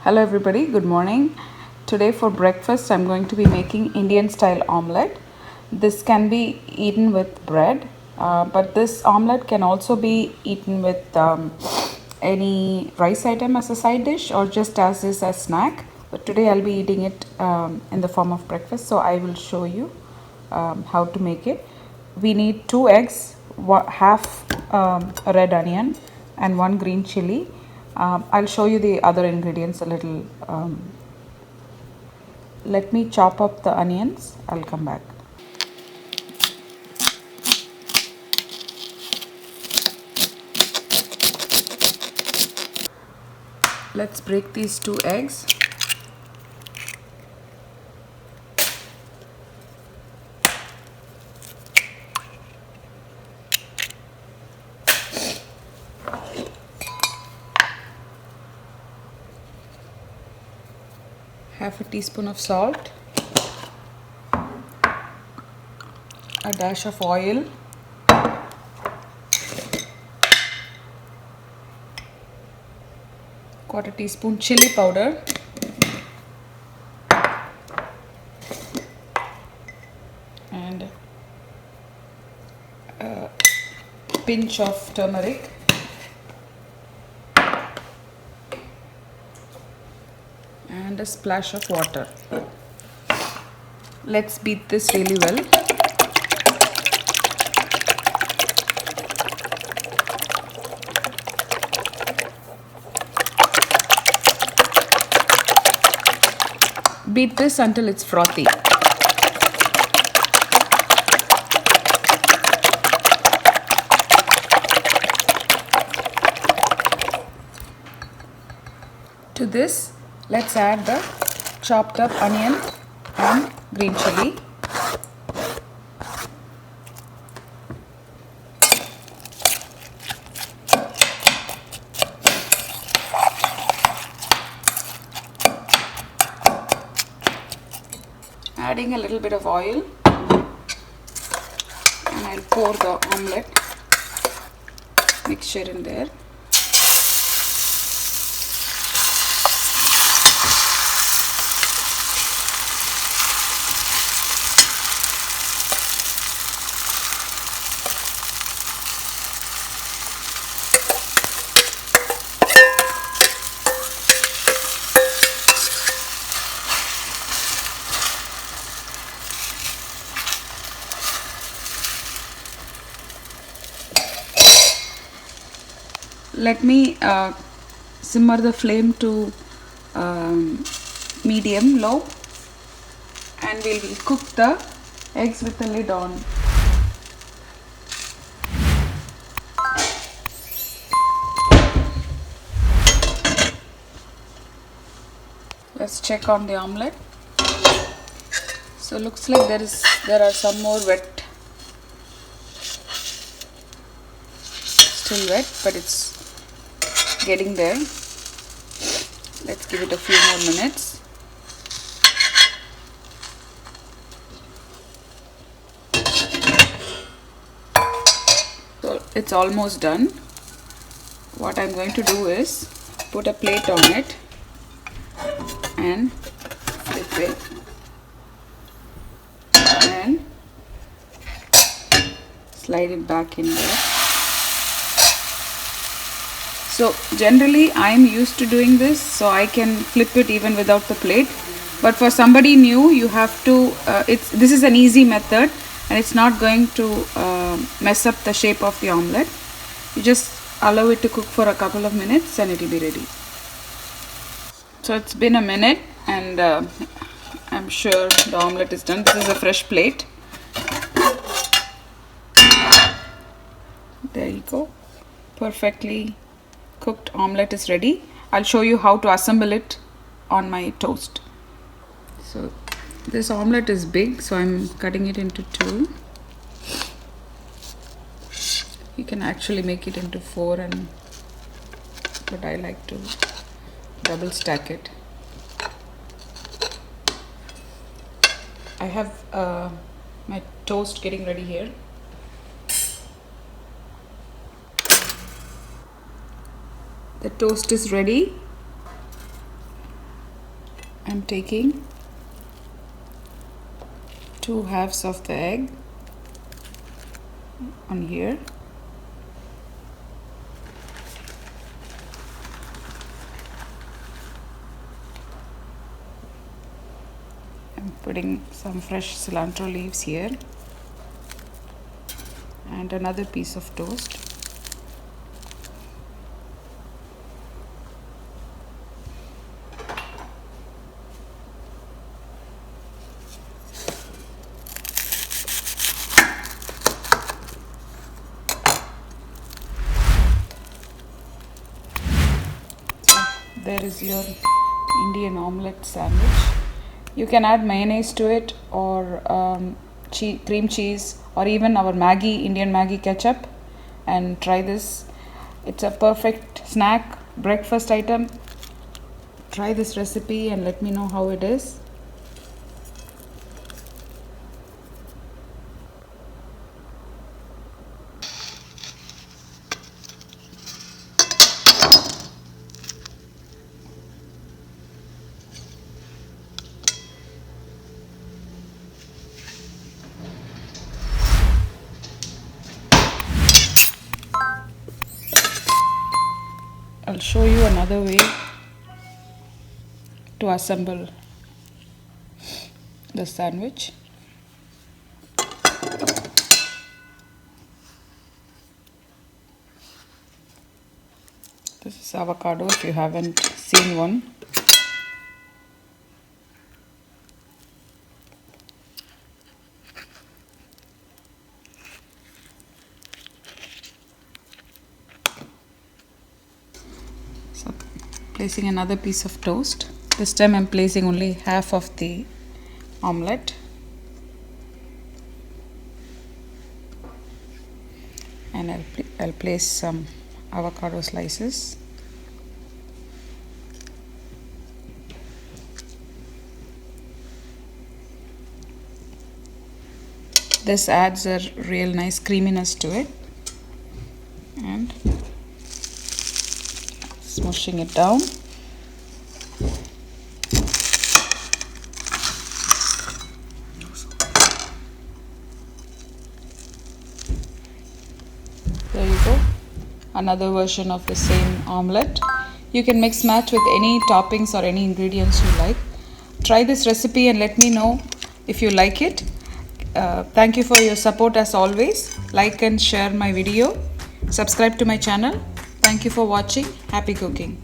Hello everybody, good morning. Today for breakfast I'm going to be making Indian style omelette. This can be eaten with bread, but this omelette can also be eaten with any rice item as a side dish or just as is a snack. But today I'll be eating it in the form of breakfast, so I will show you how to make it. We need 2 eggs, half a red onion and 1 green chili. I'll show you the other ingredients a little. Let me chop up the onions. I'll come back. Let's break these 2 eggs. Half a teaspoon of salt, a dash of oil, quarter teaspoon chili powder, and a pinch of turmeric. And a splash of water. Let's beat this really well. Beat this until it's frothy. To this, let's add the chopped up onion and green chili. Adding a little bit of oil, and I'll pour the omelette mixture in there. Let me simmer the flame to medium low, and we will cook the eggs with the lid on. Let's check on the omelette. So looks like there are some more wet, still wet, but it's getting there. Let's give it a few more minutes. So it's almost done. What I'm going to do is put a plate on it and flip it and slide it back in there. So generally I'm used to doing this, so I can flip it even without the plate. But for somebody new, you have to, this is an easy method and it's not going to mess up the shape of the omelette. You just allow it to cook for a couple of minutes and it will be ready. So it's been a minute and I'm sure the omelette is done. This is a fresh plate. There you go. Perfectly cooked omelette is ready. I'll show you how to assemble it on my toast. So this omelette is big, so I'm cutting it into 2. You can actually make it into 4, but I like to double stack it. I have my toast getting ready here. The toast is ready. I'm taking 2 halves of the egg on here. I'm putting some fresh cilantro leaves here and another piece of toast. There is your Indian omelette sandwich. You can add mayonnaise to it, or cream cheese, or even our Indian Maggi ketchup, and try this. It's a perfect snack, breakfast item. Try this recipe and let me know how it is. I'll show you another way to assemble the sandwich. This is avocado if you haven't seen one. So placing another piece of toast. This time I'm placing only half of the omelette. And I'll place some avocado slices. This adds a real nice creaminess to it. And smushing it down. There you go, another version of the same omelette. You can mix match with any toppings or any ingredients you like. Try this recipe and let me know if you like it. Thank you for your support as always. Like and share my video. Subscribe to my channel. Thank you for watching. Happy cooking.